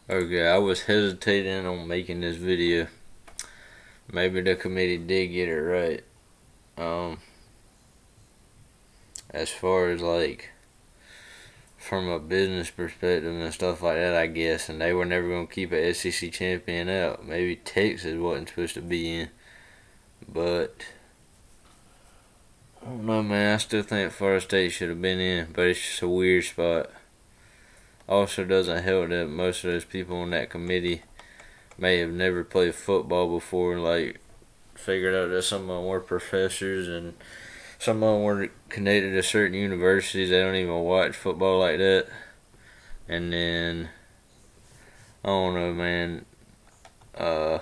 Okay, I was hesitating on making this video. Maybe the committee did get it right. Um, as far as like from a business perspective and stuff like that, I guess, and they were never gonna keep a SEC champion out. Maybe Texas wasn't supposed to be in, but I don't know, man. I still think Florida State should have been in, but it's just a weird spot. Also, doesn't help that most of those people on that committee may have never played football before, like figured out that some of them were professors and some of them were connected to certain universities. They don't even watch football like that. And then, I don't know, man. I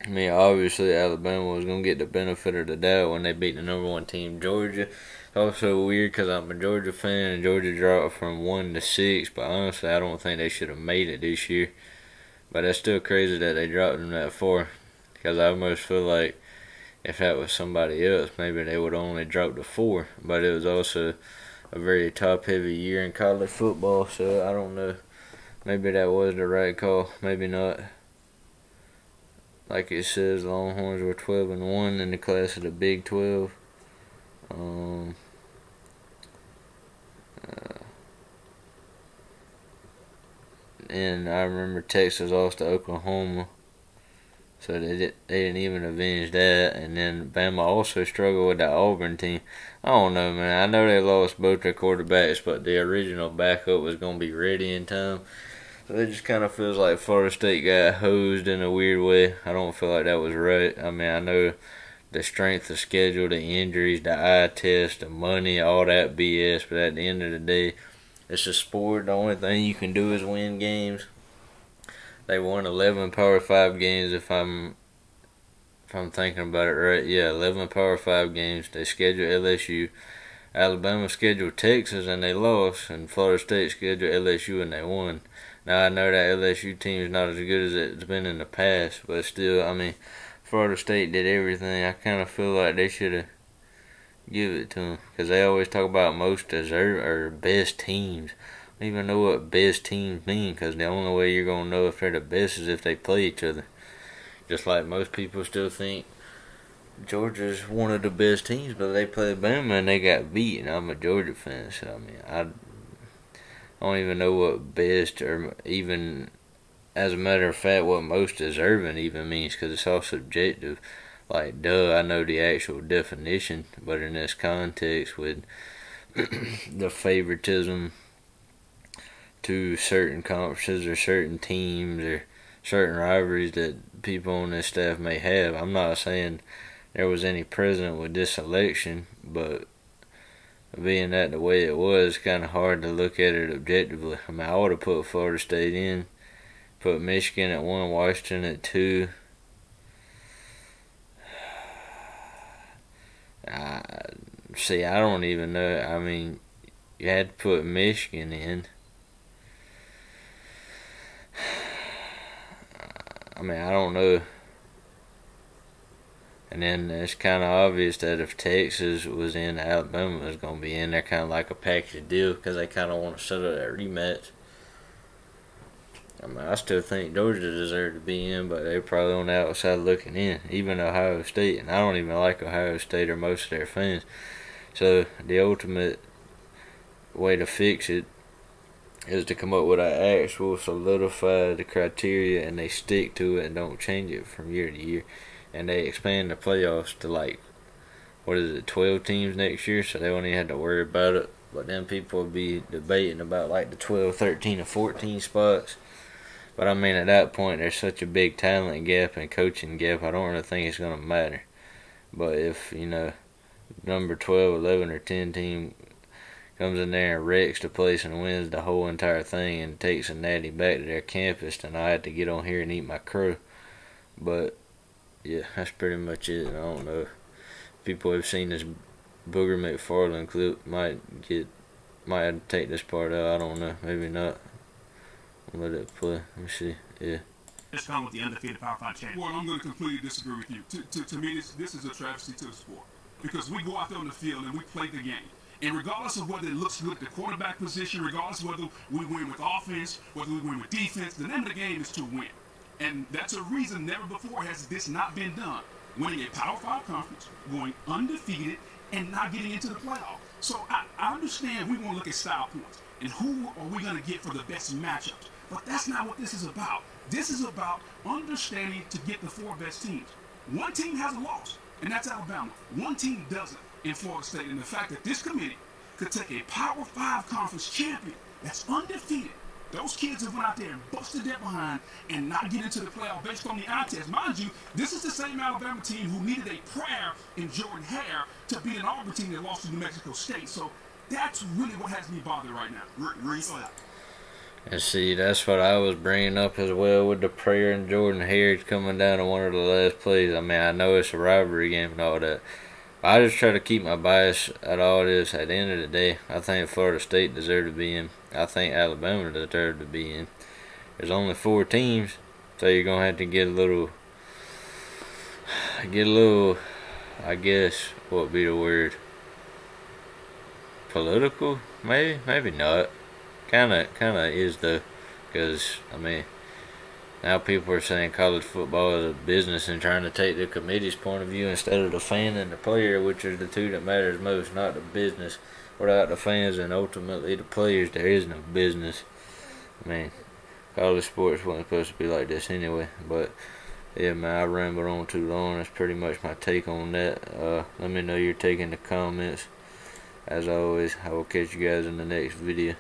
mean, obviously Alabama was going to get the benefit of the doubt when they beat the number one team, Georgia. It's also weird because I'm a Georgia fan and Georgia dropped from 1 to 6, but honestly, I don't think they should have made it this year. But that's still crazy that they dropped them that far, because I almost feel like if that was somebody else, maybe they would only drop to 4. But it was also a very top-heavy year in college football, so I don't know. Maybe that was the right call, maybe not. Like it says, Longhorns were 12-1 in the class of the Big 12. And I remember Texas lost to Oklahoma, so they didn't even avenge that. And then Bama also struggled with that Auburn team. I don't know, man. I know they lost both their quarterbacks, but the original backup was going to be ready in time. So it just kind of feels like Florida State got hosed in a weird way. I don't feel like that was right. I mean, I know the strength of schedule, the injuries, the eye test, the money, all that BS, but at the end of the day, it's a sport. The only thing you can do is win games. They won 11 Power 5 games if I'm thinking about it right. Yeah, 11 Power 5 games. They scheduled LSU. Alabama scheduled Texas and they lost, and Florida State scheduled LSU and they won. Now I know that LSU team is not as good as it's been in the past, but still, I mean, Florida State did everything. I kind of feel like they should have give it to them, because they always talk about most deserve or best teams. I don't even know what best teams mean, because the only way you're gonna know if they're the best is if they play each other. Just like most people still think Georgia's one of the best teams, but they played Bama and they got beat, and I'm a Georgia fan, so I mean, I don't even know what best, or even, as a matter of fact, what most deserving even means, because it's all subjective. Like, duh, I know the actual definition, but in this context with the favoritism to certain conferences or certain teams or certain rivalries that people on this staff may have, I'm not saying there was any precedent with this election, but being that the way it was, kind of hard to look at it objectively. I mean, I would have put Florida State in, put Michigan at 1, Washington at 2. I don't even know. I mean, you had to put Michigan in. I mean, I don't know. And then it's kind of obvious that if Texas was in, Alabama was going to be in. They're kind of like a package deal, because they kind of want to set up that rematch. I mean, I still think Georgia deserved to be in, but they're probably on the outside looking in. Even Ohio State, and I don't even like Ohio State or most of their fans. So the ultimate way to fix it is to come up with an actual solidified criteria, and they stick to it and don't change it from year to year. And they expand the playoffs to, like, 12 teams next year, so they won't even have to worry about it. But then people will be debating about, like, the 12, 13, or 14 spots. But I mean, at that point, there's such a big talent gap and coaching gap, I don't really think it's going to matter. But if, number 12, 11, or 10 team comes in there and wrecks the place and wins the whole entire thing and takes a natty back to their campus, then I have to get on here and eat my crow. But yeah, that's pretty much it. I don't know. People have seen this Booger McFarland clip might have to take this part out. I don't know. Maybe not. I'll let it play. Let me see. Yeah. Let's go with the undefeated Power 5 champion. Well, I'm going to completely disagree with you. To me, this is a travesty to the sport. Because we go out there on the field and we play the game. And regardless of whether it looks good at the quarterback position, regardless of whether we win with offense, whether we win with defense, the name of the game is to win. And that's a reason never before has this not been done. Winning a Power 5 conference, going undefeated, and not getting into the playoff. So I understand we want to look at style points and who are we going to get for the best matchups. But that's not what this is about. This is about understanding to get the 4 best teams. One team has a loss, and that's Alabama. One team doesn't in Florida State. And the fact that this committee could take a Power 5 conference champion that's undefeated. Those kids have went out there and busted their behind and not get into the playoff based on the eye test. Mind you, this is the same Alabama team who needed a prayer in Jordan Hare to beat an Auburn team that lost to New Mexico State. So that's really what has me bothered right now. Reese. And see, that's what I was bringing up as well with the prayer and Jordan Hare coming down to one of the last plays. I mean, I know it's a rivalry game and all that. I just try to keep my bias at all this. At the end of the day, I think Florida State deserved to be in. I think Alabama deserved to be in. There's only 4 teams, so you're gonna have to get a little. I guess what would be the word? Political? Maybe not. Kinda is though, because I mean. Now people are saying college football is a business and trying to take the committee's point of view instead of the fan and the player, which are the two that matters most, not the business. Without the fans and ultimately the players, there is no business. I mean, college sports wasn't supposed to be like this anyway. But yeah, man, I rambled on too long. That's pretty much my take on that. Let me know your take in the comments. As always, I will catch you guys in the next video.